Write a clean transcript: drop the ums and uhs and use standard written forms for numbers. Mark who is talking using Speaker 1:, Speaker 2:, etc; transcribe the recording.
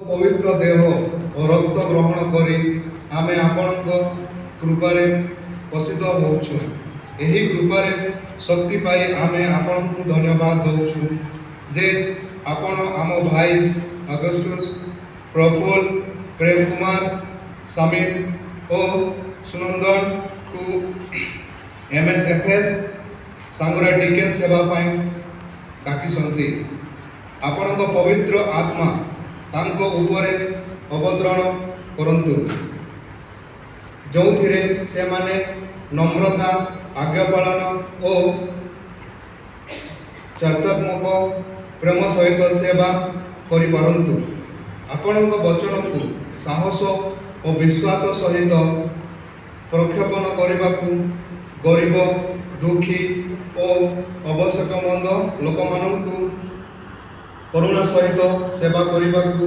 Speaker 1: पवित्र देह और रक्त ग्रहण करी आमे आपणक कृपारे पोषित होउछु। एही कृपारे शक्ति पाई आमे आपणकु धन्यवाद दउछु जे आपण आम भाई अगस्टस, प्रफुल्ल, प्रेम कुमार, समीर और सुनंदन को MSFS सांगरा डिकेन सेवा पाई डाकिसंती। आपणक पवित्र आत्मा तांको उपरे अवतरण करंतु जोथिरे से माने नम्रता, आज्ञा पालन और चर्तात्मक प्रेम सहित सेवा करि पारंतु। आपणक वचन को साहस और विश्वास सहित प्रक्षेपण करबाकू गरीब, दुखी और आवश्यकमंद लोक मानकू करुणा सहित सेवा करबाकू